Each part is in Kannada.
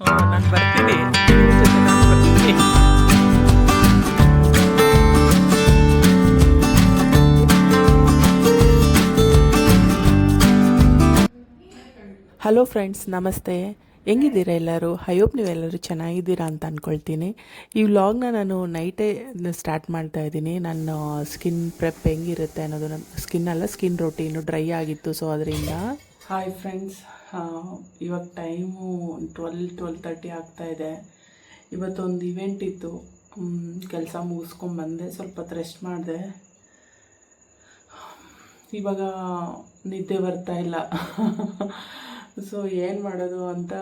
ನಾನು ಬರ್ತೀನಿ, ನಿಮ್ಮ ಜೊತೆ ನಾನು ಬರ್ತೀನಿ. ಹಲೋ ಫ್ರೆಂಡ್ಸ್, ನಮಸ್ತೆ. ಹೆಂಗಿದ್ದೀರಾ ಎಲ್ಲರೂ? ಐ ಹೋಪ್ ನೀವೆಲ್ಲರೂ ಚೆನ್ನಾಗಿದ್ದೀರಾ ಅಂತ ಅಂದ್ಕೊಳ್ತೀನಿ. ಈ ವ್ಲಾಗ್ನ ನಾನು ನೈಟೇ ಸ್ಟಾರ್ಟ್ ಮಾಡ್ತಾ ಇದ್ದೀನಿ. ನನ್ನ ಸ್ಕಿನ್ ಪ್ರೆಪ್ ಹೆಂಗಿರುತ್ತೆ ಅನ್ನೋದು, ನನ್ನ ಸ್ಕಿನ್ ರೊಟೀನು ಡ್ರೈ ಆಗಿತ್ತು, ಸೊ ಅದರಿಂದ. ಹಾಯ್ ಫ್ರೆಂಡ್ಸ್, ಇವಾಗ ಟೈಮು 12:30 ಆಗ್ತಾಯಿದೆ. ಇವತ್ತೊಂದು ಇವೆಂಟ್ ಇತ್ತು, ಕೆಲಸ ಮುಗಿಸ್ಕೊಂಡ್ಬಂದೆ, ಸ್ವಲ್ಪ ಹೊತ್ತು ರೆಸ್ಟ್ ಮಾಡಿದೆ. ಇವಾಗ ನಿದ್ದೆ ಬರ್ತಾ ಇಲ್ಲ. ಸೊ ಏನು ಮಾಡೋದು ಅಂತ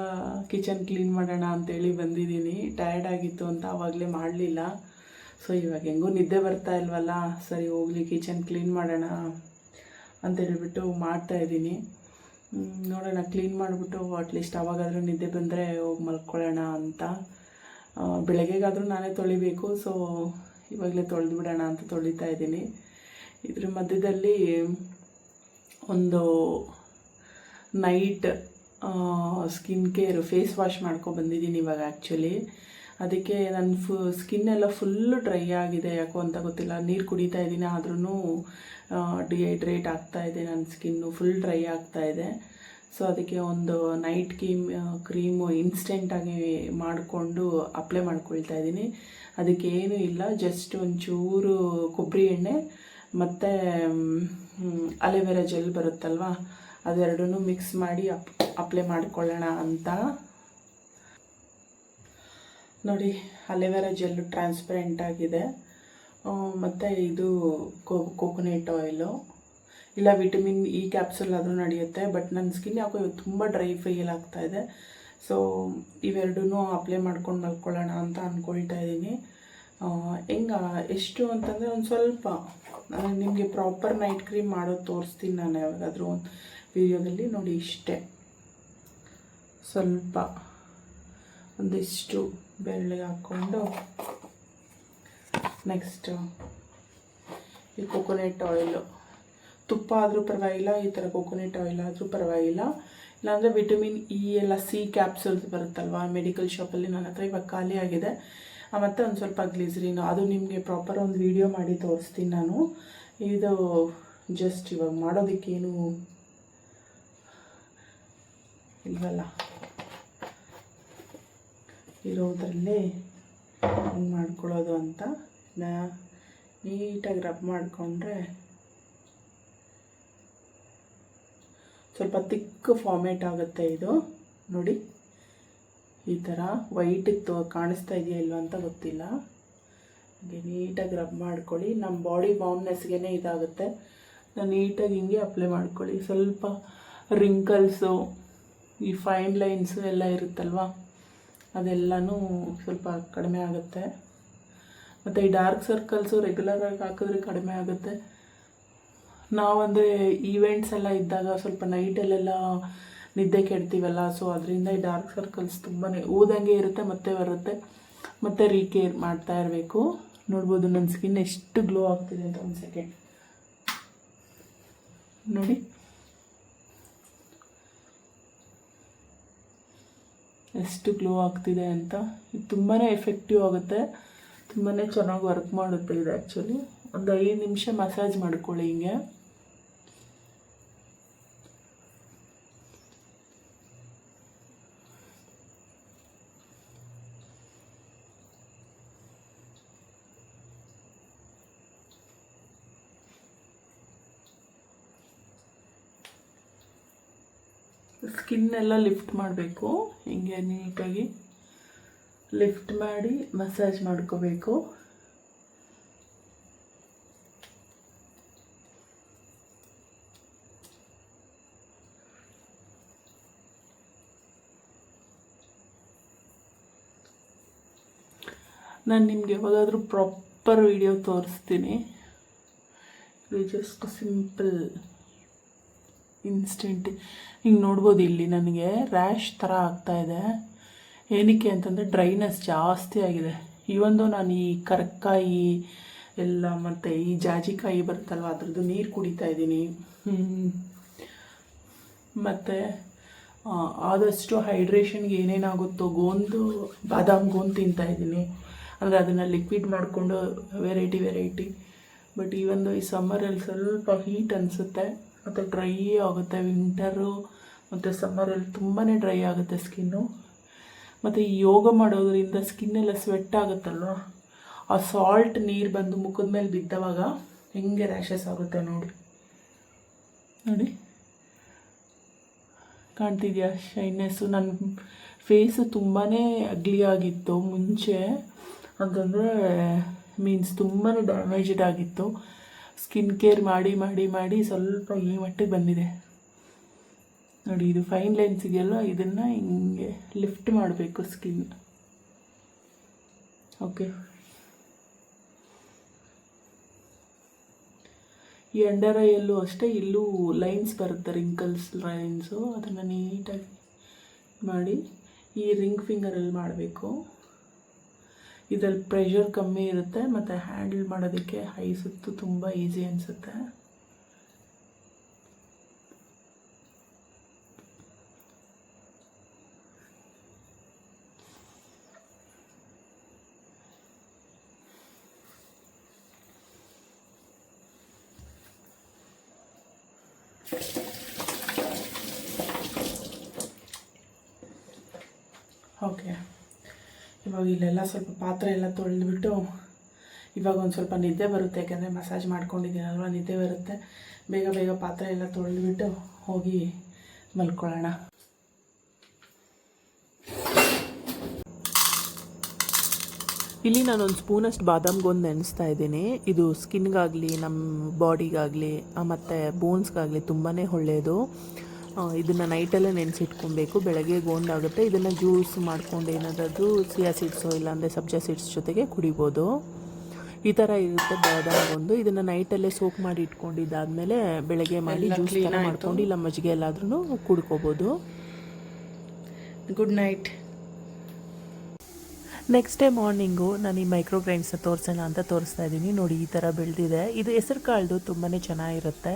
ಕಿಚನ್ ಕ್ಲೀನ್ ಮಾಡೋಣ ಅಂತೇಳಿ ಬಂದಿದ್ದೀನಿ. ಟಯರ್ಡ್ ಆಗಿತ್ತು ಅಂತ ಆವಾಗಲೇ ಮಾಡಲಿಲ್ಲ. ಸೊ ಇವಾಗ ಹೆಂಗೂ ನಿದ್ದೆ ಬರ್ತಾ ಇಲ್ವಲ್ಲ, ಸರಿ ಹೋಗಲಿ ಕಿಚನ್ ಕ್ಲೀನ್ ಮಾಡೋಣ ಅಂತೇಳಿಬಿಟ್ಟು ಮಾಡ್ತಾಯಿದ್ದೀನಿ. ನೋಡೋಣ, ಕ್ಲೀನ್ ಮಾಡಿಬಿಟ್ಟು ಅಟ್ಲೀಸ್ಟ್ ಅವಾಗಾದರೂ ನಿದ್ದೆ ಬಂದರೆ ಹೋಗಿ ಮಲ್ಕೊಳ್ಳೋಣ ಅಂತ. ಬೆಳಗ್ಗೆಗಾದರೂ ನಾನೇ ತೊಳಿಬೇಕು, ಸೊ ಇವಾಗಲೇ ತೊಳೆದು ಬಿಡೋಣ ಅಂತ ತೊಳಿತಾ ಇದ್ದೀನಿ. ಇದ್ರ ಮಧ್ಯದಲ್ಲಿ ಒಂದು night skin care face wash ಬಂದಿದ್ದೀನಿ ಇವಾಗ. ಆ್ಯಕ್ಚುಲಿ ಅದಕ್ಕೆ ನನ್ನ ಸ್ಕಿನ್ನೆಲ್ಲ ಫುಲ್ಲು ಡ್ರೈ ಆಗಿದೆ, ಯಾಕೋ ಅಂತ ಗೊತ್ತಿಲ್ಲ. ನೀರು ಕುಡಿತಾ ಇದ್ದೀನಿ, ಆದ್ರೂ ಡಿಹೈಡ್ರೇಟ್ ಆಗ್ತಾಯಿದೆ, ನನ್ನ ಸ್ಕಿನ್ನು ಫುಲ್ ಡ್ರೈ ಆಗ್ತಾಯಿದೆ. ಸೊ ಅದಕ್ಕೆ ಒಂದು ನೈಟ್ ಕ್ರೀಮು ಇನ್ಸ್ಟೆಂಟಾಗಿ ಮಾಡಿಕೊಂಡು ಅಪ್ಲೈ ಮಾಡ್ಕೊಳ್ತಾ ಇದ್ದೀನಿ. ಅದಕ್ಕೇನೂ ಇಲ್ಲ, ಜಸ್ಟ್ ಒಂಚೂರು ಕೊಬ್ಬರಿ ಎಣ್ಣೆ ಮತ್ತು ಅಲೋವೆರಾ ಜೆಲ್ ಬರುತ್ತಲ್ವ, ಅದೆರಡೂ ಮಿಕ್ಸ್ ಮಾಡಿ ಅಪ್ಲೈ ಮಾಡ್ಕೊಳ್ಳೋಣ ಅಂತ. ನೋಡಿ, ಅಲೋವೆರಾ ಜೆಲ್ಲು ಟ್ರಾನ್ಸ್ಪರೆಂಟ್ ಆಗಿದೆ, ಮತ್ತು ಇದು ಕೋಕೋನಟ್ ಆಯಿಲು, ಇಲ್ಲ ವಿಟಮಿನ್ ಇ ಕ್ಯಾಪ್ಸುಲ್ ಆದರೂ ನಡೆಯುತ್ತೆ. ಬಟ್ ನನ್ನ ಸ್ಕಿನ್ ಯಾಕೋ ತುಂಬ ಡ್ರೈ ಫೀಲ್ ಆಗ್ತಾಯಿದೆ. ಸೊ ಇವೆರಡೂ ಅಪ್ಲೈ ಮಾಡ್ಕೊಂಡು ಮಲ್ಕೊಳ್ಳೋಣ ಅಂತ ಅಂದ್ಕೊಳ್ತಾ ಇದ್ದೀನಿ. ಎಷ್ಟು ಅಂತಂದರೆ ಒಂದು ಸ್ವಲ್ಪ ನಾನು ನಿಮಗೆ ಪ್ರಾಪರ್ ನೈಟ್ ಕ್ರೀಮ್ ಮಾಡೋದು ತೋರಿಸ್ತೀನಿ ನಾನು ಯಾವಾಗಾದರೂ ಒಂದು ವಿಡಿಯೋದಲ್ಲಿ. ನೋಡಿ, ಇಷ್ಟೇ ಸ್ವಲ್ಪ ಒಂದಿಷ್ಟು ಬೆಳ್ಳಗೆ ಹಾಕ್ಕೊಂಡು, ನೆಕ್ಸ್ಟು ಈ ಕೊಕೊನೆಟ್ ಆಯಿಲು, ತುಪ್ಪ ಆದರೂ ಪರವಾಗಿಲ್ಲ, ಈ ಥರ ಕೊಕೊನೆಟ್ ಆಯಿಲ್ ಆದರೂ ಪರವಾಗಿಲ್ಲ. ಇಲ್ಲಾಂದರೆ ವಿಟಮಿನ್ ಇ ಎಲ್ಲ ಸಿ ಕ್ಯಾಪ್ಸೂಲ್ಸ್ ಬರುತ್ತಲ್ವ ಮೆಡಿಕಲ್ ಶಾಪಲ್ಲಿ, ನನ್ನ ಹತ್ರ ಇವಾಗ ಖಾಲಿ ಆಗಿದೆ. ಮತ್ತು ಒಂದು ಸ್ವಲ್ಪ ಗ್ಲಿಸರಿನು, ಅದು ನಿಮಗೆ ಪ್ರಾಪರ್ ಒಂದು ವಿಡಿಯೋ ಮಾಡಿ ತೋರಿಸ್ತೀನಿ ನಾನು. ಇದು ಜಸ್ಟ್ ಇವಾಗ ಮಾಡೋದಕ್ಕೇನು ಇಲ್ವಲ್ಲ, ಇರೋದ್ರಲ್ಲೇ ಹೆಂಗೆ ಮಾಡ್ಕೊಳ್ಳೋದು ಅಂತ ನೀಟಾಗಿ ರಬ್ ಮಾಡಿಕೊಂಡ್ರೆ ಸ್ವಲ್ಪ ತಿಕ್ ಫಾರ್ಮೇಟ್ ಆಗುತ್ತೆ. ಇದು ನೋಡಿ, ಈ ಥರ ವೈಟಿಗೆ ಕಾಣಿಸ್ತಾ ಇದೆಯಾ ಇಲ್ವ ಅಂತ ಗೊತ್ತಿಲ್ಲ. ಹಾಗೆ ನೀಟಾಗಿ ರಬ್ ಮಾಡ್ಕೊಳ್ಳಿ. ನಮ್ಮ ಬಾಡಿ ಬೌಂಡ್ನೆಸ್ಗೆ ಇದಾಗುತ್ತೆ. ನೀಟಾಗಿ ಹಿಂಗೆ ಅಪ್ಲೈ ಮಾಡ್ಕೊಳ್ಳಿ. ಸ್ವಲ್ಪ ರಿಂಕಲ್ಸು, ಈ ಫೈನ್ ಲೈನ್ಸು ಎಲ್ಲ ಇರುತ್ತಲ್ವ, ಅದೆಲ್ಲನೂ ಸ್ವಲ್ಪ ಕಡಿಮೆ ಆಗುತ್ತೆ. ಮತ್ತು ಈ ಡಾರ್ಕ್ ಸರ್ಕಲ್ಸು ರೆಗ್ಯುಲರಾಗಿ ಹಾಕಿದ್ರೆ ಕಡಿಮೆ ಆಗುತ್ತೆ. ನಾವಂದರೆ ಈವೆಂಟ್ಸ್ ಎಲ್ಲ ಇದ್ದಾಗ ಸ್ವಲ್ಪ ನೈಟಲ್ಲೆಲ್ಲ ನಿದ್ದೆ ಕೆಡ್ತೀವಲ್ಲ, ಸೊ ಅದರಿಂದ ಈ ಡಾರ್ಕ್ ಸರ್ಕಲ್ಸ್ ತುಂಬಾ ಊದಂಗೆ ಇರುತ್ತೆ, ಮತ್ತೆ ಬರುತ್ತೆ, ಮತ್ತು ರೀಕೇರ್ ಮಾಡ್ತಾ ಇರಬೇಕು. ನೋಡ್ಬೋದು ನನ್ನ ಸ್ಕಿನ್ ಎಷ್ಟು ಗ್ಲೋ ಆಗ್ತಿದೆ ಅಂತ. ಒಂದು ಸೆಕೆಂಡ್ ನೋಡಿ, ಎಷ್ಟು ಗ್ಲೋ ಆಗ್ತಿದೆ ಅಂತ. ಇದು ತುಂಬಾ ಎಫೆಕ್ಟಿವ್ ಆಗುತ್ತೆ, ತುಂಬಾ ಚೆನ್ನಾಗಿ ವರ್ಕ್ ಮಾಡುತ್ತೆ ಇದು. ಆ್ಯಕ್ಚುಲಿ ಒಂದು 5 ನಿಮಿಷ ಮಸಾಜ್ ಮಾಡ್ಕೊಳ್ಳಿ ಹಿಂಗೆ. ಸ್ಕಿನ್ನೆಲ್ಲ ಲಿಫ್ಟ್ ಮಾಡಬೇಕು, ಹಿಂಗೆ ನೀಟಾಗಿ ಲಿಫ್ಟ್ ಮಾಡಿ ಮಸಾಜ್ ಮಾಡ್ಕೋಬೇಕು. ನಾನು ನಿಮಗೆ ಯಾವಾಗಾದರೂ ಪ್ರಾಪರ್ ವಿಡಿಯೋ ತೋರಿಸ್ತೀನಿ. ಇದು ಜಸ್ಟ್ ಸಿಂಪಲ್ ಇನ್ಸ್ಟೆಂಟ್. ಹಿಂಗೆ ನೋಡ್ಬೋದು, ಇಲ್ಲಿ ನನಗೆ ರ್ಯಾಶ್ ಥರ ಆಗ್ತಾಯಿದೆ. ಏನಕ್ಕೆ ಅಂತಂದರೆ ಡ್ರೈನೆಸ್ ಜಾಸ್ತಿ ಆಗಿದೆ. ಇವೊಂದು ನಾನು ಈ ಕರ್ಕಾಯಿ ಎಲ್ಲ ಮತ್ತು ಈ ಜಾಜಿಕಾಯಿ ಬರುತ್ತಲ್ವ, ಅದ್ರದ್ದು ನೀರು ಕುಡಿತಾ ಇದ್ದೀನಿ. ಮತ್ತು ಆದಷ್ಟು ಹೈಡ್ರೇಷನ್ಗೆ ಏನೇನಾಗುತ್ತೋ ಬಾದಾಮ್ ಗೋಂದು ತಿಂತಾಯಿದ್ದೀನಿ. ಅಂದರೆ ಅದನ್ನು ಲಿಕ್ವಿಡ್ ಮಾಡಿಕೊಂಡು ವೆರೈಟಿ. ಬಟ್ ಈ ಸಮ್ಮರಲ್ಲಿ ಸ್ವಲ್ಪ ಹೀಟ್ ಅನಿಸುತ್ತೆ ಮತ್ತು ಡ್ರೈ ಆಗುತ್ತೆ. ವಿಂಟರು ಮತ್ತು ಸಮ್ಮರಲ್ಲಿ ತುಂಬಾ ಡ್ರೈ ಆಗುತ್ತೆ ಸ್ಕಿನ್ನು. ಮತ್ತು ಈ ಯೋಗ ಮಾಡೋದ್ರಿಂದ ಸ್ಕಿನ್ನೆಲ್ಲ ಸ್ವೆಟ್ ಆಗುತ್ತಲ್ವ, ಆ ಸಾಲ್ಟ್ ನೀರು ಬಂದು ಮುಖದ ಮೇಲೆ ಬಿದ್ದವಾಗ ಹೆಂಗೆ ರ್ಯಾಷಸ್ ಆಗುತ್ತೆ ನೋಡಿ ಕಾಣ್ತಿದೆಯಾ ಶೈನೆಸ್ಸು. ನನ್ನ ಫೇಸು ತುಂಬಾ ಅಗ್ಲಿ ಆಗಿತ್ತು ಮುಂಚೆ, ಅಂತಂದರೆ ಮೀನ್ಸ್ ತುಂಬಾ ಡ್ಯಾಮೇಜ್ಡ್ ಆಗಿತ್ತು. ಸ್ಕಿನ್ ಕೇರ್ ಮಾಡಿ ಸ್ವಲ್ಪ ಈ ಮಟ್ಟಿಗೆ ಬಂದಿದೆ ನೋಡಿ. ಇದು ಫೈನ್ ಲೈನ್ಸ್ ಇದೆಯಲ್ಲ, ಇದನ್ನು ಹಿಂಗೆ ಲಿಫ್ಟ್ ಮಾಡಬೇಕು ಸ್ಕಿನ್. ಓಕೆ, ಈ ಅಂಡರ್ ಐಯಲ್ಲೂ ಅಷ್ಟೇ, ಇಲ್ಲೂ ಲೈನ್ಸ್ ಬರುತ್ತೆ, ರಿಂಕಲ್ಸ್ ಲೈನ್ಸು. ಅದನ್ನು ನೀಟಾಗಿ ಮಾಡಿ ಈ ರಿಂಗ್ ಫಿಂಗರಲ್ಲಿ ಮಾಡಬೇಕು. ಇದರಲ್ಲಿ ಪ್ರೆಷರ್ ಕಮ್ಮಿ ಇರುತ್ತೆ ಮತ್ತು ಹ್ಯಾಂಡಲ್ ಮಾಡೋದಕ್ಕೆ ಹೈ ಸುತ್ತು ತುಂಬ ಈಸಿ ಅನಿಸುತ್ತೆ. ಓಕೆ, ಇವಾಗ ಇಲ್ಲೆಲ್ಲ ಸ್ವಲ್ಪ ಪಾತ್ರೆ ಎಲ್ಲ ತೊಳೆದ್ಬಿಟ್ಟು ಇವಾಗ ಒಂದು ಸ್ವಲ್ಪ ನಿದ್ದೆ ಬರುತ್ತೆ, ಯಾಕೆಂದರೆ ಮಸಾಜ್ ಮಾಡ್ಕೊಂಡಿದ್ದೀನಲ್ವ, ನಿದ್ದೆ ಬರುತ್ತೆ. ಬೇಗ ಪಾತ್ರೆ ಎಲ್ಲ ತೊಳೆದ್ಬಿಟ್ಟು ಹೋಗಿ ಮಲ್ಕೊಳ್ಳೋಣ. ಇಲ್ಲಿ ನಾನೊಂದು ಸ್ಪೂನಷ್ಟು ಬಾದಾಮ್ ಗೋಂದು ನೆನೆಸ್ತಾ ಇದ್ದೀನಿ. ಇದು ಸ್ಕಿನ್ಗಾಗಲಿ ನಮ್ಮ ಬಾಡಿಗಾಗಲಿ ಮತ್ತು ಬೋನ್ಸ್ಗಾಗಲಿ ತುಂಬಾ ಒಳ್ಳೆಯದು. ಇದನ್ನು ನೈಟಲ್ಲೇ ನೆನೆಸಿಟ್ಕೊಬೇಕು, ಬೆಳಗ್ಗೆ ಗೋಂದಾಗುತ್ತೆ. ಇದನ್ನು ಜ್ಯೂಸ್ ಮಾಡ್ಕೊಂಡು ಏನಾದರೂ ಸಿಯಾ ಸೀಡ್ಸು ಇಲ್ಲಾಂದರೆ ಸಬ್ಜಾ ಸೀಡ್ಸ್ ಜೊತೆಗೆ ಕುಡಿಬೋದು. ಈ ಥರ ಇರುತ್ತೆ ಬಾದಾಮ್ ಗೋಂದು. ಇದನ್ನು ನೈಟಲ್ಲೇ ಸೋಪ್ ಮಾಡಿ ಇಟ್ಕೊಂಡಿದ್ದಾದಮೇಲೆ ಬೆಳಗ್ಗೆ ಮಾಡಿ ಜ್ಯೂಸ್ ಥರ ಮಾಡ್ಕೊಂಡು ಇಲ್ಲ ಮಜ್ಜಿಗೆ ಎಲ್ಲಾದ್ರೂ ಕುಡ್ಕೋಬೋದು. Good night. Next day morning ನಾನು ಈ ಮೈಕ್ರೋ ಗ್ರೈನ್ಸ್ನ ತೋರಿಸೋಣ ಅಂತ ತೋರಿಸ್ತಾ ಇದ್ದೀನಿ. ನೋಡಿ, ಈ ಥರ ಬೆಳೆದಿದೆ. ಇದು ಹೆಸರು ಕಾಳ್ದು ತುಂಬಾ ಚೆನ್ನಾಗಿರುತ್ತೆ.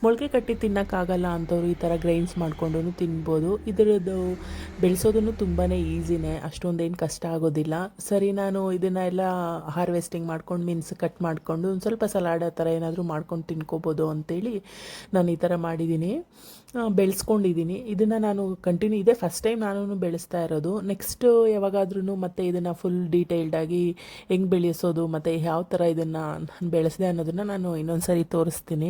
ಮೊಳಕೆ ಕಟ್ಟಿ ತಿನ್ನೋಕ್ಕಾಗಲ್ಲ ಅಂಥವ್ರು ಈ ಥರ ಗ್ರೈನ್ಸ್ ಮಾಡ್ಕೊಂಡು ತಿನ್ಬೋದು. ಇದರದ್ದು ಬೆಳೆಸೋದನ್ನು ತುಂಬಾ ಈಸಿನೇ, ಅಷ್ಟೊಂದೇನು ಕಷ್ಟ ಆಗೋದಿಲ್ಲ. ಸರಿ, ನಾನು ಇದನ್ನೆಲ್ಲ ಹಾರ್ವೆಸ್ಟಿಂಗ್ ಮಾಡ್ಕೊಂಡು ಮೀನ್ಸ್ ಕಟ್ ಮಾಡಿಕೊಂಡು ಒಂದು ಸ್ವಲ್ಪ ಸಲಾಡ್ ಆ ಥರ ಏನಾದರೂ ಮಾಡ್ಕೊಂಡು ತಿನ್ಕೋಬೋದು ಅಂತೇಳಿ ನಾನು ಈ ಥರ ಮಾಡಿದ್ದೀನಿ, ಬೆಳೆಸ್ಕೊಂಡಿದ್ದೀನಿ. ಇದನ್ನು ನಾನು ಕಂಟಿನ್ಯೂ ಇದೆ ಫಸ್ಟ್ ಟೈಮ್ ನಾನು ಬೆಳೆಸ್ತಾ ಇರೋದು. ನೆಕ್ಸ್ಟು ಯಾವಾಗಾದ್ರೂ ಮತ್ತೆ ಇದನ್ನು ಫುಲ್ ಡೀಟೇಲ್ಡಾಗಿ ಹೆಂಗೆ ಬೆಳೆಸೋದು ಮತ್ತು ಯಾವ ಥರ ಇದನ್ನು ನಾನು ಬೆಳೆಸಿದೆ ಅನ್ನೋದನ್ನು ನಾನು ಇನ್ನೊಂದು ಸರಿ ತೋರಿಸ್ತೀನಿ.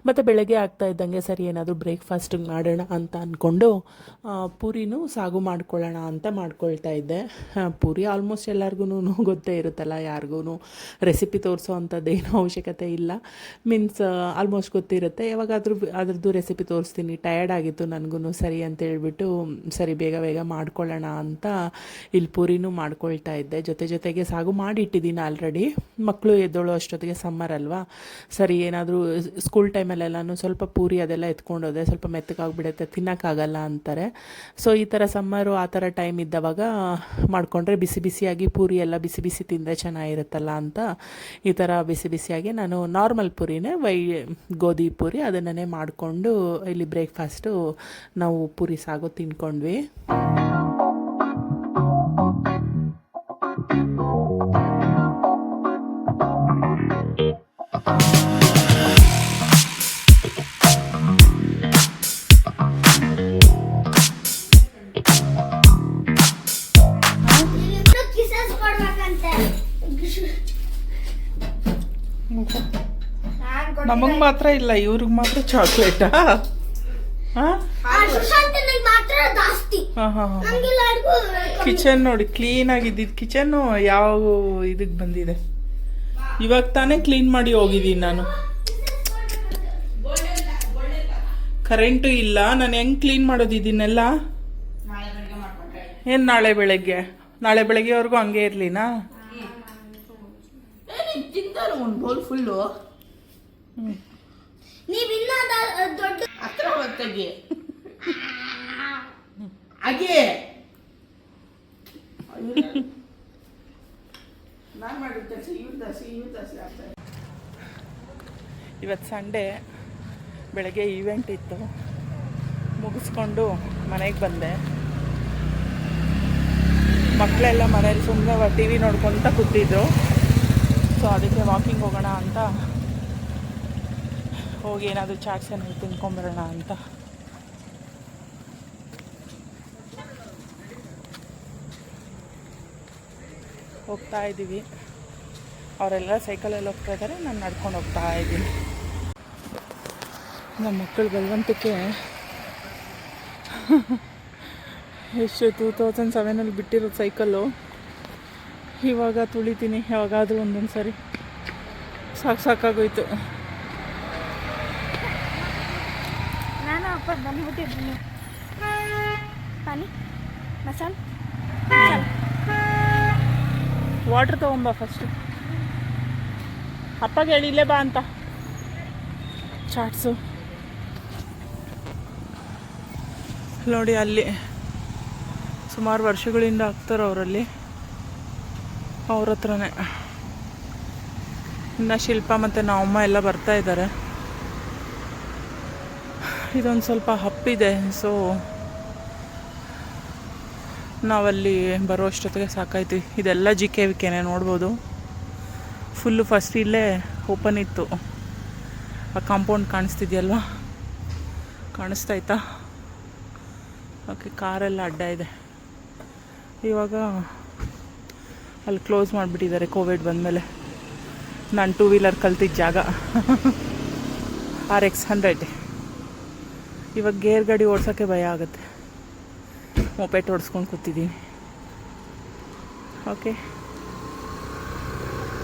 ಮತ್ತು ಬೆಳಗ್ಗೆ ಆಗ್ತಾ ಇದ್ದಂಗೆ ಸರಿ ಏನಾದರೂ ಬ್ರೇಕ್ಫಾಸ್ಟ್ ಮಾಡೋಣ ಅಂತ ಅಂದ್ಕೊಂಡು ಪೂರಿನೂ ಸಾಗು ಮಾಡ್ಕೊಳ್ಳೋಣ ಅಂತ ಮಾಡ್ಕೊಳ್ತಾ ಇದ್ದೆ. ಪೂರಿ ಆಲ್ಮೋಸ್ಟ್ ಎಲ್ಲರಿಗೂ ಗೊತ್ತೇ ಇರುತ್ತಲ್ಲ, ಯಾರಿಗೂ ರೆಸಿಪಿ ತೋರಿಸೋ ಅಂಥದ್ದೇನೂ ಅವಶ್ಯಕತೆ ಇಲ್ಲ. ಮೀನ್ಸ್ ಆಲ್ಮೋಸ್ಟ್ ಗೊತ್ತಿರುತ್ತೆ. ಯಾವಾಗಾದರೂ ಅದ್ರದ್ದು ರೆಸಿಪಿ ತೋರಿಸ್ತೀನಿ. ಟಯರ್ಡ್ ಆಗಿತ್ತು ನನಗೂ, ಸರಿ ಅಂತ ಹೇಳ್ಬಿಟ್ಟು ಸರಿ ಬೇಗ ಮಾಡ್ಕೊಳ್ಳೋಣ ಅಂತ ಇಲ್ಲಿ ಪೂರಿನೂ ಮಾಡ್ಕೊಳ್ತಾ ಇದ್ದೆ. ಜೊತೆಗೆ ಸಾಗು ಮಾಡಿಟ್ಟಿದ್ದೀನಿ ಆಲ್ರೆಡಿ. ಮಕ್ಕಳು ಎದ್ದೋಳು ಅಷ್ಟೊತ್ತಿಗೆ ಸಮ್ಮರ್ ಅಲ್ವಾ, ಸರಿ ಏನಾದರೂ ಸ್ಕೂಲ್ ಟೈಮಲ್ಲೆಲ್ಲನೂ ಸ್ವಲ್ಪ ಪೂರಿ ಅದೆಲ್ಲ ಎತ್ಕೊಂಡೋದೆ, ಸ್ವಲ್ಪ ಮೆತ್ತಗಾಗ್ಬಿಡುತ್ತೆ, ತಿನ್ನೋಕ್ಕಾಗಲ್ಲ ಅಂತಾರೆ. ಸೊ ಈ ಥರ ಸಮ್ಮರು ಆ ಥರ ಟೈಮ್ ಇದ್ದವಾಗ ಮಾಡಿಕೊಂಡ್ರೆ ಬಿಸಿಯಾಗಿ ಪೂರಿ ಎಲ್ಲ ಬಿಸಿ ತಿಂದರೆ ಚೆನ್ನಾಗಿರುತ್ತಲ್ಲ ಅಂತ ಈ ಥರ ಬಿಸಿಯಾಗಿ ನಾನು ನಾರ್ಮಲ್ ಪೂರಿನೇ ಗೋಧಿ ಪೂರಿ ಅದನ್ನೇ ಮಾಡಿಕೊಂಡು ಇಲ್ಲಿ ಬ್ರೇಕ್ಫಾಸ್ಟು ನಾವು ಪೂರಿ ಸಾಗು ತಿನ್ಕೊಂಡ್ವಿ. ನಮಗೆ ಮಾತ್ರ ಇಲ್ಲ, ಇವ್ರಿಗೆ ಮಾತ್ರ ಚಾಕ್ಲೇಟಾ? ಕಿಚನ್ ನೋಡಿ ಕ್ಲೀನ್ ಆಗಿದ್ದಿದ್ದು ಕಿಚನ್ನು ಯಾವ ಇದಕ್ಕೆ ಬಂದಿದೆ. ಇವಾಗ ತಾನೇ ಕ್ಲೀನ್ ಮಾಡಿ ಹೋಗಿದ್ದೀನಿ ನಾನು. ಕರೆಂಟು ಇಲ್ಲ, ನಾನು ಹೆಂಗೆ ಕ್ಲೀನ್ ಮಾಡೋದು ಇದನ್ನೆಲ್ಲ? ಏನು ನಾಳೆ ಬೆಳಗ್ಗೆವರೆಗೂ ಹಂಗೆ ಇರಲಿನಾ? ಒಂದು ಬೌಲ್ ಫುಲ್ಲು ದೊಡ್ಡ ಹತ್ರ ಹೊತ್ತಗೆ ಹಾಗೆ ಇವತ್ತು ಸಂಡೇ ಬೆಳಗ್ಗೆ ಈವೆಂಟ್ ಇತ್ತು. ಮುಗಿಸ್ಕೊಂಡು ಮನೆಗೆ ಬಂದೆ. ಮಕ್ಕಳೆಲ್ಲ ಮನೇಲಿ ಸುಮ್ಮನೆ ಟಿ ವಿ ನೋಡ್ಕೊತ ಕೂತಿದ್ರು. ಸೊ ಅದಕ್ಕೆ ವಾಕಿಂಗ್ ಹೋಗೋಣ ಅಂತ ಹೋಗಿ ಏನಾದರೂ ಚಾಟ್ಸ್ ಏನಾದ್ರು ತಿನ್ಕೊಂಬರೋಣ ಅಂತ. ಹೋಗ್ತಾ ಇದ್ದೀವಿ. ಅವರೆಲ್ಲ ಸೈಕಲಲ್ಲಿ ಹೋಗ್ತಾ ಇದ್ದಾರೆ, ನಾನು ನಡ್ಕೊಂಡು ಹೋಗ್ತಾ ಇದ್ದೀನಿ. ನಮ್ಮ ಮಕ್ಕಳು ಬಲವಂತಕ್ಕೆ ಎಷ್ಟು 2007 ಬಿಟ್ಟಿರೋದು ಸೈಕಲ್ಲು. ಇವಾಗ ತುಳಿತೀನಿ ಯಾವಾಗಾದರೂ ಒಂದೊಂದು ಸರಿ. ಸಾಕಾಗೋಯ್ತು. ನಾನು ಅಪ್ಪ ಬಂದ್ಬಿಟ್ಟಿದ್ದೀನಿ. ಪಾನಿ ಮಸಾಲ ವಾಟ್ರ್ ತೊಗೊಂಬ ಫಸ್ಟು. ಅಪ್ಪಗೆ ಹೇಳಿ ಇಲ್ಲೇ ಬಾ ಅಂತ. ಚಾಟ್ಸು ನೋಡಿ, ಅಲ್ಲಿ ಸುಮಾರು ವರ್ಷಗಳಿಂದ ಆಗ್ತಾರೆ ಅವರಲ್ಲಿ. ಅವ್ರ ಹತ್ರನೇ ಇನ್ನು ಶಿಲ್ಪ ಮತ್ತು ನಮ್ಮಮ್ಮ ಎಲ್ಲ ಬರ್ತಾ ಇದ್ದಾರೆ. ಇದೊಂದು ಸ್ವಲ್ಪ ಹಪ್ಪಿದೆ. ಸೊ ನಾವಲ್ಲಿ ಬರೋ ಅಷ್ಟೊತ್ತಿಗೆ ಸಾಕಾಯ್ತು. ಇದೆಲ್ಲ ಜಿಕೆ ನೋಡ್ಬೋದು. ಫುಲ್ಲು ಫಸ್ಟ್ ಇಲ್ಲೇ ಓಪನ್ ಇತ್ತು. ಆ ಕಾಂಪೌಂಡ್ ಕಾಣಿಸ್ತಿದೆಯಲ್ವ, ಕಾಣಿಸ್ತಾಯ್ತಾ? ಓಕೆ, ಕಾರೆಲ್ಲ ಅಡ್ಡ ಇದೆ. ಇವಾಗ ಅಲ್ಲಿ ಕ್ಲೋಸ್ ಮಾಡಿಬಿಟ್ಟಿದ್ದಾರೆ ಕೋವಿಡ್ ಬಂದಮೇಲೆ. ನಾನು 2 ವೀಲರ್ ಕಲ್ತಿದ್ದ ಜಾಗ RX 100. ಇವಾಗ ಗೇರ್ ಗಾಡಿ ಓಡ್ಸೋಕ್ಕೆ ಭಯ ಆಗುತ್ತೆ. ಮೊಪೆಟ್ ಓಡಿಸ್ಕೊಂಡು ಕೂತಿದ್ದೀನಿ. ಓಕೆ,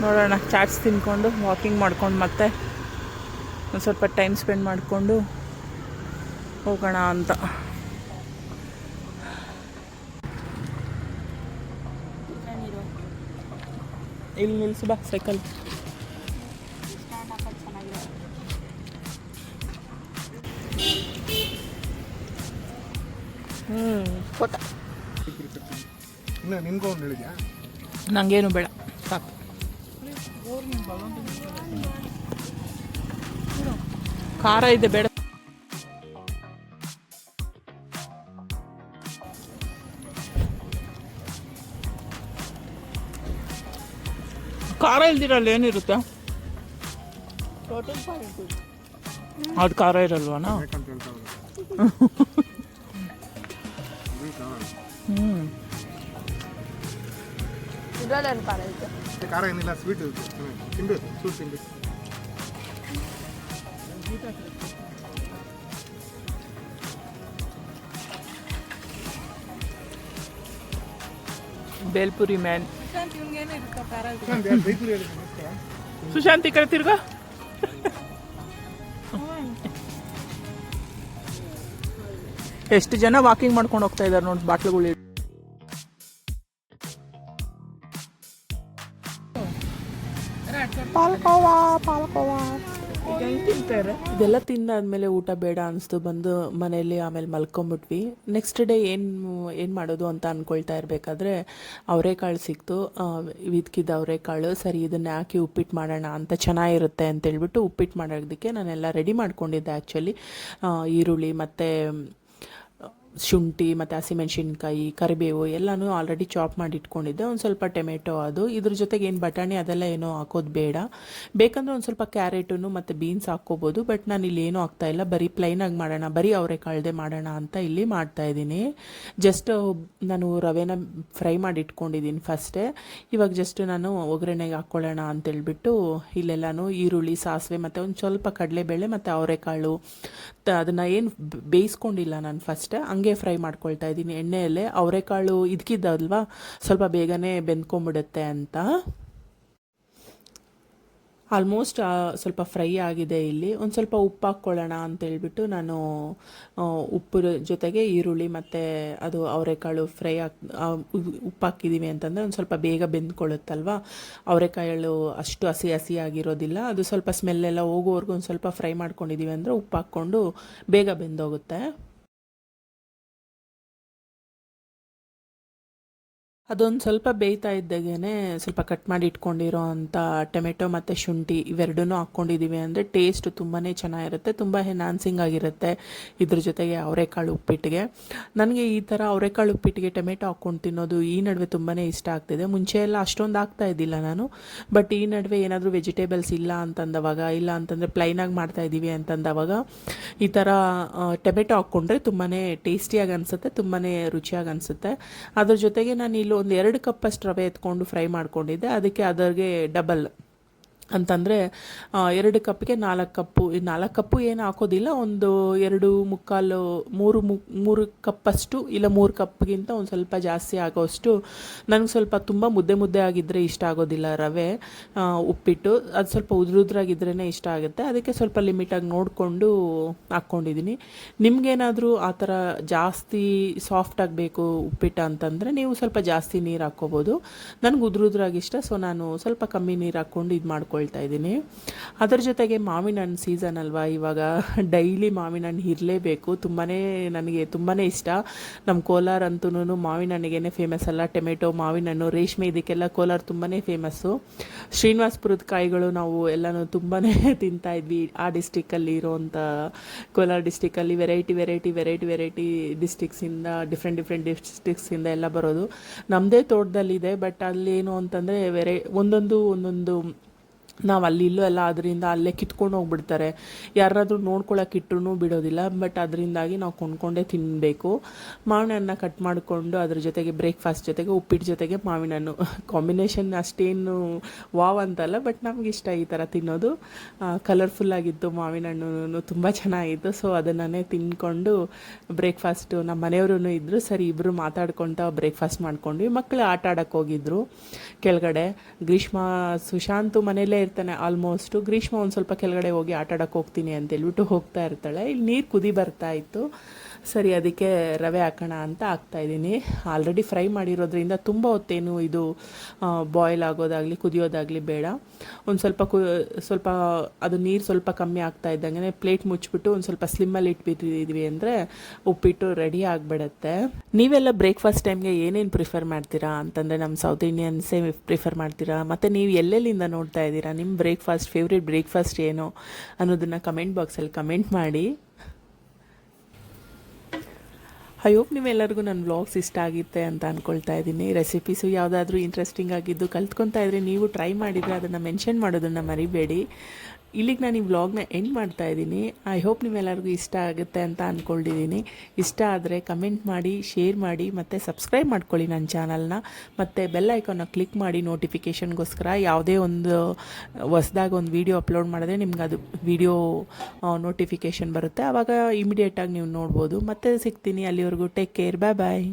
ನೋಡೋಣ. ಚಾಟ್ಸ್ ತಿನ್ಕೊಂಡು ವಾಕಿಂಗ್ ಮಾಡ್ಕೊಂಡು ಮತ್ತೆ ಒಂದು ಸ್ವಲ್ಪ ಟೈಮ್ ಸ್ಪೆಂಡ್ ಮಾಡಿಕೊಂಡು ಹೋಗೋಣ ಅಂತ. ಇಲ್ಲಿ ನಿಲ್ಸು ಬಾ ಸೈಕಲ್. ಕೊಟ್ಟ ನನಗೇನು ಬೇಡ, ಸಾಕು. ಖಾರ ಇದೆ, ಬೇಡ. ಖಾರ ಇಲ್ದಿರಲ್ಲ ಏನಿರುತ್ತೆ? ಅದು ಖಾರ ಇರಲ್ವಾನಾ? ಇದರಲ್ಲಿ ಖಾರ ಐತೆ. ಖಾರ ಏನಿಲ್ಲ, ಸ್ವೀಟ್ ತಿನ್ಬೇಕು. ಸ್ವೀಟ್ ತಿನ್ಬೇಕು. ಬೇಲ್ಪುರಿ ಮ್ಯಾನ್. ಸುಶಾಂತ್ ಈ ಕಡೆ ತಿರ್ಗ. ಎಷ್ಟು ಜನ ವಾಕಿಂಗ್ ಮಾಡ್ಕೊಂಡು ಹೋಗ್ತಾ ಇದ್ದಾರೆ ನೋಡಿ, ಬಾಟ್ಲುಗಳು. ಪಾಲ್ಕೋವಾ ಇದೆಲ್ಲ ತಿಂದಾದ್ಮೇಲೆ ಊಟ ಬೇಡ ಅನಿಸ್ತು. ಬಂದು ಮನೆಯಲ್ಲಿ ಆಮೇಲೆ ಮಲ್ಕೊಂಬಿಟ್ವಿ. ನೆಕ್ಸ್ಟ್ ಡೇ ಏನು ಮಾಡೋದು ಅಂತ ಅಂದ್ಕೊಳ್ತಾ ಇರಬೇಕಾದ್ರೆ ಅವರೆಕಾಳು ಸಿಕ್ತು. ಇದಕ್ಕಿದ್ದ ಅವರೆಕಾಳು. ಸರಿ, ಇದನ್ನು ಹಾಕಿ ಉಪ್ಪಿಟ್ಟು ಮಾಡೋಣ ಅಂತ, ಚೆನ್ನಾಗಿರುತ್ತೆ ಅಂತೇಳ್ಬಿಟ್ಟು ಉಪ್ಪಿಟ್ಟು ಮಾಡೋದಕ್ಕೆ ನಾನೆಲ್ಲ ರೆಡಿ ಮಾಡ್ಕೊಂಡಿದ್ದೆ. ಆ್ಯಕ್ಚುಲಿ ಈರುಳ್ಳಿ ಮತ್ತು ಶುಂಠಿ ಮತ್ತು ಹಸಿಮೆಣ್ಸಿನ್ಕಾಯಿ, ಕರಿಬೇವು ಎಲ್ಲನೂ ಆಲ್ರೆಡಿ ಚಾಪ್ ಮಾಡಿ ಇಟ್ಕೊಂಡಿದ್ದೆ. ಒಂದು ಸ್ವಲ್ಪ ಟೊಮೆಟೊ, ಅದು ಇದ್ರ ಜೊತೆಗೆ ಏನು ಬಟಾಣಿ ಅದೆಲ್ಲ ಏನೋ ಹಾಕೋದು ಬೇಡ. ಬೇಕಂದರೆ ಒಂದು ಸ್ವಲ್ಪ ಕ್ಯಾರೆಟನ್ನು ಮತ್ತು ಬೀನ್ಸ್ ಹಾಕ್ಕೋಬೋದು. ಬಟ್ ನಾನು ಇಲ್ಲಿ ಏನೂ ಹಾಕ್ತಾಯಿಲ್ಲ, ಬರೀ ಪ್ಲೈನಾಗಿ ಮಾಡೋಣ, ಬರೀ ಅವರೆಕಾಳದೆ ಮಾಡೋಣ ಅಂತ ಇಲ್ಲಿ ಮಾಡ್ತಾಯಿದ್ದೀನಿ. ಜಸ್ಟ್ ನಾನು ರವೆನ ಫ್ರೈ ಮಾಡಿ ಇಟ್ಕೊಂಡಿದ್ದೀನಿ ಫಸ್ಟೇ. ಇವಾಗ ಜಸ್ಟ್ ನಾನು ಒಗ್ಗರಣೆಗೆ ಹಾಕ್ಕೊಳ್ಳೋಣ ಅಂತೇಳ್ಬಿಟ್ಟು ಇಲ್ಲೆಲ್ಲನೂ ಈರುಳ್ಳಿ, ಸಾಸಿವೆ ಮತ್ತು ಒಂದು ಸ್ವಲ್ಪ ಕಡಲೆಬೇಳೆ ಮತ್ತು ಅವರೆಕಾಳು ಅದನ್ನು ಏನು ಬೇಯಿಸ್ಕೊಂಡಿಲ್ಲ ನಾನು ಫಸ್ಟೇ, ಹಂಗೆ ಫ್ರೈ ಮಾಡ್ಕೊಳ್ತಾ ಇದ್ದೀನಿ ಎಣ್ಣೆಯಲ್ಲೇ. ಅವರೆಕಾಳು ಇದಕ್ಕಿದ್ದಲ್ವಾ, ಸ್ವಲ್ಪ ಬೇಗನೆ ಬೆಂದ್ಕೊಂಬಿಡುತ್ತೆ ಅಂತ. ಆಲ್ಮೋಸ್ಟ್ ಸ್ವಲ್ಪ ಫ್ರೈ ಆಗಿದೆ. ಇಲ್ಲಿ ಒಂದು ಸ್ವಲ್ಪ ಉಪ್ಪು ಹಾಕ್ಕೊಳ್ಳೋಣ ಅಂತೇಳ್ಬಿಟ್ಟು ನಾನು ಉಪ್ಪು ಜೊತೆಗೆ ಈರುಳ್ಳಿ ಮತ್ತು ಅದು ಅವರೆಕಾಳು ಫ್ರೈ ಉಪ್ಪು ಹಾಕಿದ್ದೀವಿ ಅಂತಂದರೆ ಒಂದು ಸ್ವಲ್ಪ ಬೇಗ ಬೆಂದ್ಕೊಳ್ಳುತ್ತಲ್ವ. ಅವರೆಕಾಳು ಅಷ್ಟು ಹಸಿ ಆಗಿರೋದಿಲ್ಲ. ಅದು ಸ್ವಲ್ಪ ಸ್ಮೆಲ್ಲೆಲ್ಲ ಹೋಗೋವರೆಗೂ ಒಂದು ಸ್ವಲ್ಪ ಫ್ರೈ ಮಾಡ್ಕೊಂಡಿದ್ದೀವಿ ಅಂದರೆ ಉಪ್ಪು ಹಾಕ್ಕೊಂಡು ಬೇಗ ಬೆಂದೋಗುತ್ತೆ. ಅದೊಂದು ಸ್ವಲ್ಪ ಬೇಯ್ತಾ ಇದ್ದಾಗೇ ಸ್ವಲ್ಪ ಕಟ್ ಮಾಡಿ ಇಟ್ಕೊಂಡಿರೋ ಅಂಥ ಟೊಮೆಟೊ ಮತ್ತು ಶುಂಠಿ ಇವೆರಡೂ ಹಾಕ್ಕೊಂಡಿದ್ದೀವಿ ಅಂದರೆ ಟೇಸ್ಟ್ ತುಂಬಾ ಚೆನ್ನಾಗಿರುತ್ತೆ, ತುಂಬ ಎನ್ಹಾನ್ಸಿಂಗ್ ಆಗಿರುತ್ತೆ. ಇದ್ರ ಜೊತೆಗೆ ಅವರೆಕಾಳು ಉಪ್ಪಿಟ್ಟಿಗೆ, ನನಗೆ ಈ ಥರ ಅವರೆಕಾಳು ಉಪ್ಪಿಟ್ಟಿಗೆ ಟೊಮೆಟೊ ಹಾಕ್ಕೊಂಡು ತಿನ್ನೋದು ಈ ನಡುವೆ ತುಂಬಾ ಇಷ್ಟ ಆಗ್ತಿದೆ. ಮುಂಚೆ ಎಲ್ಲ ಅಷ್ಟೊಂದು ಆಗ್ತಾ ಇದ್ದಿಲ್ಲ ನಾನು, ಬಟ್ ಈ ನಡುವೆ ಏನಾದರೂ ವೆಜಿಟೇಬಲ್ಸ್ ಇಲ್ಲ ಅಂತಂದವಾಗ, ಇಲ್ಲ ಅಂತಂದರೆ ಪ್ಲೈನಾಗಿ ಮಾಡ್ತಾಯಿದ್ದೀವಿ ಅಂತಂದವಾಗ ಈ ಥರ ಟೊಮೆಟೊ ಹಾಕ್ಕೊಂಡ್ರೆ ತುಂಬಾ ಟೇಸ್ಟಿಯಾಗಿ ಅನಿಸುತ್ತೆ, ತುಂಬಾ ರುಚಿಯಾಗಿ ಅನಿಸುತ್ತೆ. ಅದ್ರ ಜೊತೆಗೆ ನಾನು ಇಲ್ಲಿ ಒಂದು 2 ಕಪ್ಪಷ್ಟು ರವೆ ಎತ್ಕೊಂಡು ಫ್ರೈ ಮಾಡ್ಕೊಂಡಿದ್ದೆ, ಅದಕ್ಕೆ ಅದರಿಗೆ ಡಬಲ್ ಅಂತಂದರೆ 2 ಕಪ್ಪಿಗೆ 4 ಕಪ್ಪು, 4 ಕಪ್ಪು ಏನು ಹಾಕೋದಿಲ್ಲ, ಒಂದು 2 ಮುಕ್ಕಾಲು 3 ಕಪ್ಪಷ್ಟು, ಇಲ್ಲ 3 ಕಪ್ಗಿಂತ ಒಂದು ಸ್ವಲ್ಪ ಜಾಸ್ತಿ ಆಗೋಷ್ಟು. ನನಗೆ ಸ್ವಲ್ಪ ತುಂಬ ಮುದ್ದೆ ಆಗಿದ್ದರೆ ಇಷ್ಟ ಆಗೋದಿಲ್ಲ ರವೆ ಉಪ್ಪಿಟ್ಟು, ಅದು ಸ್ವಲ್ಪ ಉದ್ರುದ್ರಾಗಿದ್ರೇ ಇಷ್ಟ ಆಗುತ್ತೆ. ಅದಕ್ಕೆ ಸ್ವಲ್ಪ ಲಿಮಿಟಾಗಿ ನೋಡಿಕೊಂಡು ಹಾಕ್ಕೊಂಡಿದ್ದೀನಿ. ನಿಮಗೇನಾದರೂ ಆ ಥರ ಜಾಸ್ತಿ ಸಾಫ್ಟ್ ಆಗಬೇಕು ಉಪ್ಪಿಟ್ಟು ಅಂತಂದರೆ ನೀವು ಸ್ವಲ್ಪ ಜಾಸ್ತಿ ನೀರು ಹಾಕ್ಕೋಬೋದು. ನನಗೆ ಉದ್ರುದ್ರಾಗಿ ಇಷ್ಟ, ಸೊ ನಾನು ಸ್ವಲ್ಪ ಕಮ್ಮಿ ನೀರು ಹಾಕ್ಕೊಂಡು ಇದು ಮಾಡ್ಕೊಳ್ತಾ ಇದ್ದೀನಿ. ಅದರ ಜೊತೆಗೆ ಮಾವಿನ ಹಣ್ಣು ಸೀಸನ್ ಅಲ್ವಾ, ಇವಾಗ ಡೈಲಿ ಮಾವಿನ ಹಣ್ಣು ಇರಲೇಬೇಕು, ನನಗೆ ತುಂಬಾ ಇಷ್ಟ. ನಮ್ಮ ಕೋಲಾರ ಅಂತೂ ಮಾವಿನ ಹಣ್ಣಿಗೆ ಫೇಮಸ್ ಅಲ್ಲ, ಟೊಮೆಟೊ, ಮಾವಿನ ಹಣ್ಣು, ರೇಷ್ಮೆ, ಇದಕ್ಕೆಲ್ಲ ಕೋಲಾರ ತುಂಬಾ ಫೇಮಸ್ಸು. ಶ್ರೀನಿವಾಸಪುರದ ಕಾಯಿಗಳು ನಾವು ಎಲ್ಲನೂ ತುಂಬಾ ತಿಂತಾ ಇದ್ವಿ. ಆ ಡಿಸ್ಟಿಕ್ಕಲ್ಲಿ ಇರೋವಂಥ ಕೋಲಾರ ಡಿಸ್ಟಿಕ್ಕಲ್ಲಿ ವೆರೈಟಿ ಡಿಸ್ಟಿಕ್ಸಿಂದ ಡಿಫ್ರೆಂಟ್ ಡಿಸ್ಟಿಕ್ಸಿಂದ ಎಲ್ಲ ಬರೋದು. ನಮ್ಮದೇ ತೋಟದಲ್ಲಿದೆ, ಬಟ್ ಅಲ್ಲೇನು ಅಂತಂದರೆ ಒಂದೊಂದು ನಾವು ಅಲ್ಲಿ ಇಲ್ಲೂ ಎಲ್ಲ ಅದರಿಂದ ಅಲ್ಲೇ ಕಿತ್ಕೊಂಡು ಹೋಗ್ಬಿಡ್ತಾರೆ, ಯಾರಾದರೂ ನೋಡ್ಕೊಳಕ್ಕೆ ಇಟ್ಟರು ಬಿಡೋದಿಲ್ಲ. ಬಟ್ ಅದರಿಂದಾಗಿ ನಾವು ಕೊಂಡ್ಕೊಂಡೇ ತಿನ್ನಬೇಕು. ಮಾವಿನ ಹಣ್ಣನ್ನ ಕಟ್ ಮಾಡಿಕೊಂಡು ಅದ್ರ ಜೊತೆಗೆ ಬ್ರೇಕ್ಫಾಸ್ಟ್ ಜೊತೆಗೆ ಉಪ್ಪಿಟ್ಟು ಜೊತೆಗೆ ಮಾವಿನ ಹಣ್ಣು ಕಾಂಬಿನೇಷನ್ ಅಷ್ಟೇನು ವಾವ್ ಅಂತಲ್ಲ, ಬಟ್ ನಮಗಿಷ್ಟ ಈ ಥರ ತಿನ್ನೋದು. ಕಲರ್ಫುಲ್ಲಾಗಿತ್ತು ಮಾವಿನ ಹಣ್ಣು, ತುಂಬ ಚೆನ್ನಾಗಿತ್ತು. ಸೊ ಅದನ್ನೇ ತಿಂದ್ಕೊಂಡು ಬ್ರೇಕ್ಫಾಸ್ಟು, ನಮ್ಮ ಮನೆಯವರು ಇದ್ದರು, ಸರಿ ಇಬ್ಬರು ಮಾತಾಡ್ಕೊತ ಬ್ರೇಕ್ಫಾಸ್ಟ್ ಮಾಡ್ಕೊಂಡ್ವಿ. ಮಕ್ಕಳು ಆಟ ಆಡೋಕ್ಕೆ ಹೋಗಿದ್ರು ಕೆಳಗಡೆ. ಸುಶಾಂತು ಮನೆಯಲ್ಲೇ ಇರ್ತಾನೆ ಆಲ್ಮೋಸ್ಟು. ಗ್ರೀಷ್ಮ ಒಂದು ಸ್ವಲ್ಪ ಕೆಳಗಡೆ ಹೋಗಿ ಆಟ ಆಡೋಕ್ಕೆ ಹೋಗ್ತೀನಿ ಅಂತೇಳ್ಬಿಟ್ಟು ಹೋಗ್ತಾ ಇರ್ತಾಳೆ. ಇಲ್ಲಿ ನೀರು ಕುದಿ ಬರ್ತಾ ಇತ್ತು, ಸರಿ ಅದಕ್ಕೆ ರವೆ ಹಾಕೋಣ ಅಂತ ಹಾಕ್ತಾಯಿದ್ದೀನಿ. ಆಲ್ರೆಡಿ ಫ್ರೈ ಮಾಡಿರೋದ್ರಿಂದ ತುಂಬ ಹೊತ್ತೇನು ಇದು ಬಾಯ್ಲ್ ಆಗೋದಾಗಲಿ ಕುದಿಯೋದಾಗಲಿ ಬೇಡ. ಒಂದು ಸ್ವಲ್ಪ ಅದು ನೀರು ಸ್ವಲ್ಪ ಕಮ್ಮಿ ಆಗ್ತಾ ಇದ್ದಂಗೆ ಪ್ಲೇಟ್ ಮುಚ್ಚಿಬಿಟ್ಟು ಒಂದು ಸ್ವಲ್ಪ ಸ್ಲಿಮ್ಮಲ್ಲಿ ಇಟ್ಬಿಟ್ಟಿದ್ವಿ ಅಂದರೆ ಉಪ್ಪಿಟ್ಟು ರೆಡಿ ಆಗಿಬಿಡತ್ತೆ. ನೀವೆಲ್ಲ ಬ್ರೇಕ್ಫಾಸ್ಟ್ ಟೈಮ್ಗೆ ಏನೇನು ಪ್ರಿಫರ್ ಮಾಡ್ತೀರಾ ಅಂತಂದರೆ ನಮ್ಮ ಸೌತ್ ಇಂಡಿಯನ್ಸೇ ಪ್ರಿಫರ್ ಮಾಡ್ತೀರಾ? ಮತ್ತು ನೀವು ಎಲ್ಲೆಲ್ಲಿಂದ ನೋಡ್ತಾ ಇದ್ದೀರಾ? ನಿಮ್ಮ ಫೇವ್ರೇಟ್ ಬ್ರೇಕ್ಫಾಸ್ಟ್ ಏನು ಅನ್ನೋದನ್ನು ಕಮೆಂಟ್ ಬಾಕ್ಸಲ್ಲಿ ಕಮೆಂಟ್ ಮಾಡಿ. ಐ ಹೋಪ್ ನೀವೆಲ್ಲರಿಗೂ ನನ್ನ ವ್ಲಾಗ್ಸ್ ಇಷ್ಟ ಆಗುತ್ತೆ ಅಂತ ಅಂದ್ಕೊಳ್ತಾ ಇದ್ದೀನಿ. ರೆಸಿಪೀಸು ಯಾವುದಾದ್ರೂ ಇಂಟ್ರೆಸ್ಟಿಂಗ್ ಆಗಿದ್ದು ಕಲ್ತ್ಕೊತಾ ಇದ್ದರೆ ನೀವು ಟ್ರೈ ಮಾಡಿದರೆ ಅದನ್ನು ಮೆನ್ಷನ್ ಮಾಡೋದನ್ನು ಮರಿಬೇಡಿ. ಇಲ್ಲಿಗೆ ನಾನು ಈ ವ್ಲಾಗ್ನ ಎಂಡ್ ಮಾಡ್ತಾ ಇದ್ದೀನಿ. ಐ ಹೋಪ್ ನೀವೆಲ್ಲರಿಗೂ ಇಷ್ಟ ಆಗುತ್ತೆ ಅಂತ ಅಂದ್ಕೊಂಡಿದ್ದೀನಿ. ಇಷ್ಟ ಆದರೆ ಕಮೆಂಟ್ ಮಾಡಿ, ಶೇರ್ ಮಾಡಿ, ಮತ್ತು ಸಬ್ಸ್ಕ್ರೈಬ್ ಮಾಡ್ಕೊಳ್ಳಿ ನನ್ನ ಚಾನಲ್ನ. ಮತ್ತು ಬೆಲ್ ಐಕಾನ್ನ ಕ್ಲಿಕ್ ಮಾಡಿ ನೋಟಿಫಿಕೇಷನ್ಗೋಸ್ಕರ. ಯಾವುದೇ ಒಂದು ಹೊಸ್ದಾಗಿ ಒಂದು ವೀಡಿಯೋ ಅಪ್ಲೋಡ್ ಮಾಡಿದ್ರೆ ನಿಮ್ಗೆ ಅದು ವೀಡಿಯೋ ನೋಟಿಫಿಕೇಷನ್ ಬರುತ್ತೆ, ಆವಾಗ ಇಮಿಡಿಯೇಟಾಗಿ ನೀವು ನೋಡ್ಬೋದು. ಮತ್ತೆ ಸಿಗ್ತೀನಿ, ಅಲ್ಲಿವರೆಗೂ ಟೇಕ್ ಕೇರ್, ಬಾಯ್.